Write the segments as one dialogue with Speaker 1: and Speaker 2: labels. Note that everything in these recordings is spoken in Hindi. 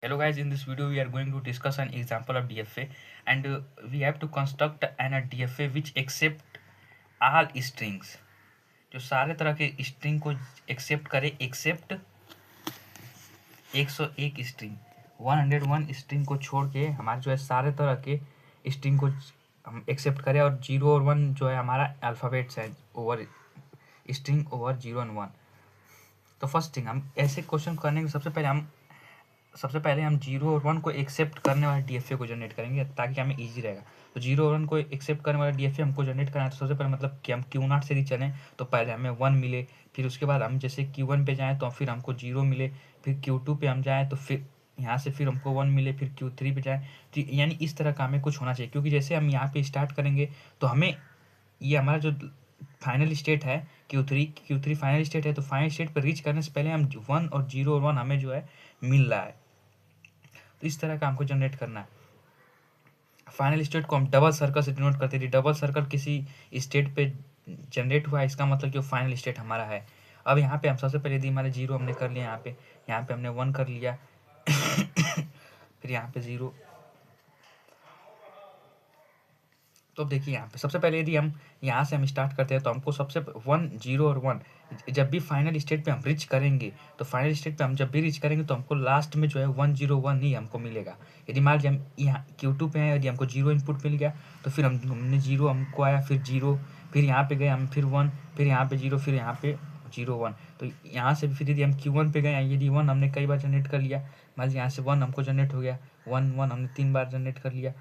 Speaker 1: Hello guys, in this video we are going to discuss an example of DFA and we have to construct an DFA which accept all strings, जो सारे तरह के स्ट्रिंग को एक्सेप्ट करे एक्सेप्ट 101 स्ट्रिंग 101 स्ट्रिंग को छोड़ के हमारे जो है सारे तरह के स्ट्रिंग को हम एक्सेप्ट करें और 0 और 1 जो है हमारा अल्फ़ाबेट्स है ओवर स्ट्रिंग ओवर 0 और 1। तो फर्स्ट थिंग हम ऐसे क्वेश्चन करने के सबसे पहले हम 0 और 1 को एक्सेप्ट करने वाले DFA को जनरेट करेंगे ताकि हमें इजी रहेगा। तो 0 और 1 को एक्सेप्ट करने वाला DFA हमको जनरेट करना है। तो सबसे पहले मतलब कि हम Q0 से ही चलें तो पहले हमें 1 मिले, फिर उसके बाद हम जैसे Q1 पे जाएँ तो फिर हमको 0 मिले, फिर Q2 पे हम जाएँ तो फिर यहाँ से फिर हमको 1 मिले, फिर Q3 पे जाएँ। तो यानी इस तरह का हमें कुछ होना चाहिए, क्योंकि जैसे हम यहाँ पे स्टार्ट करेंगे तो हमें ये हमारा जो फाइनल स्टेट है Q3 फाइनल स्टेट है, तो फाइनल स्टेट पर रीच करने से पहले हम 1 और 0 और 1 हमें जो है मिल रहा है। तो इस तरह का हमको जनरेट करना है। फाइनल स्टेट को हम डबल सर्कल से डिनोट करते थे। डबल सर्कल किसी स्टेट पे जनरेट हुआ है, इसका मतलब कि फाइनल स्टेट हमारा है। अब यहाँ पे हम सबसे पहले यदि हमारे 0 हमने कर लिया, यहाँ पे हमने 1 कर लिया फिर यहाँ पे 0। तो अब देखिए यहाँ पे सबसे पहले यदि हम यहाँ से हम स्टार्ट करते हैं तो हमको सबसे 1 0 और 1 जब भी फाइनल स्टेट पे हम रीच करेंगे, तो फाइनल स्टेट पे हम जब भी रीच करेंगे तो हमको लास्ट में जो है 1 0 1 ही हमको मिलेगा। यदि मान लीजिए हम यहाँ Q2 पे हैं, यदि हमको 0 इनपुट मिल गया तो फिर हमने 0 हमको आया, फिर 0, फिर यहाँ पे गए हम, फिर 1, फिर यहाँ पे 0, फिर यहाँ पे 0 1। तो यहाँ से फिर यदि हम Q1 पे गए, यदि 1 हमने कई बार जनरेट कर लिया, मान लीजिए यहाँ से 1 हमको जनरेट हो गया, 1 1 हमने 3 बार जनरेट कर लिया,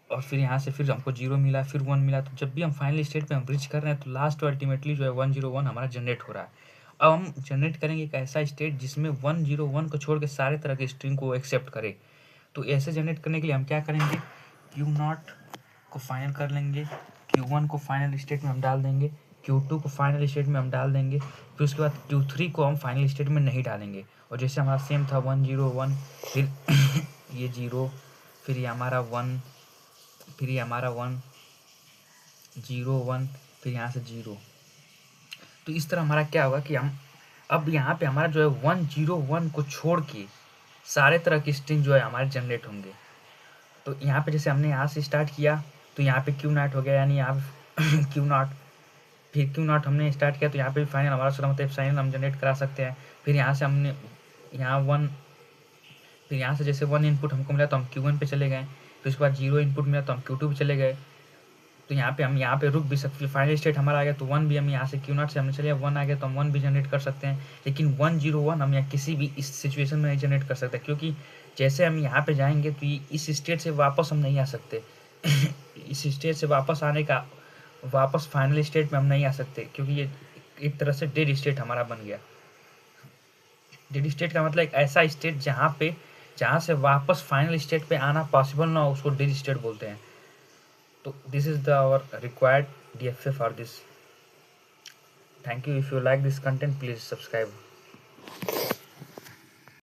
Speaker 1: और फिर यहाँ से फिर हमको 0 मिला, फिर 1 मिला। तो जब भी हम फाइनल स्टेट पे हम रीच कर रहे हैं तो लास्ट अल्टीमेटली जो है 1 0 1 हमारा जनरेट हो रहा है। अब हम जनरेट करेंगे एक ऐसा स्टेट जिसमें 1 0 1 को छोड़ के सारे तरह के स्ट्रिंग को एक्सेप्ट करे। तो ऐसे जनरेट करने के लिए हम क्या करेंगे, Q0 को फाइनल कर लेंगे, Q1 को फाइनल स्टेट में हम डाल देंगे, Q2 को फाइनल स्टेट में हम डाल देंगे, फिर उसके बाद Q3 को हम फाइनल स्टेट में नहीं डालेंगे। और जैसे हमारा सेम था 1 0 1, फिर ये 0, फिर ये हमारा 1, फिर ये हमारा 1 0 1, फिर यहाँ से 0। तो इस तरह हमारा क्या होगा कि हम अब यहाँ पे हमारा जो है 1 0 1 को छोड़ के सारे तरह की स्ट्रिंग जो है हमारे जनरेट होंगे। तो यहाँ पे जैसे हमने यहाँ से स्टार्ट किया तो यहाँ पे Q0 हो गया, यानी यहाँ पे Q0, फिर Q0 हमने स्टार्ट किया तो यहाँ पे फाइनल हमारा सोलह मतलब फाइनल हम जनरेट करा सकते हैं। फिर यहाँ से हमने यहाँ 1, फिर यहाँ से जैसे 1 इनपुट हमको मिला तो हम Q1 पे चले गए, फिर उसके बाद 0 इनपुट मिला तो हम Q2 पे चले गए। तो यहाँ पे हम यहाँ पे रुक भी सकते हैं। फाइनल स्टेट हमारा आ गया तो 1 भी हम यहाँ से Q0 से हमने चलिए 1 आ गया तो हम 1 भी जनरेट कर सकते हैं। लेकिन 1 0 1 हम यहाँ किसी भी इस सिचुएशन में नहीं जनरेट कर सकते, क्योंकि जैसे हम यहाँ पे जाएंगे तो इस स्टेट से वापस हम नहीं आ सकते इस स्टेट से वापस फाइनल स्टेट में हम नहीं आ सकते, क्योंकि ये एक तरह से डेड स्टेट हमारा बन गया। डेड स्टेट का मतलब एक ऐसा स्टेट जहाँ से वापस फाइनल स्टेट पे आना पॉसिबल ना हो, उसको डेड स्टेट बोलते हैं। So this is our required DFA for this. Thank you. If you like this content, please subscribe.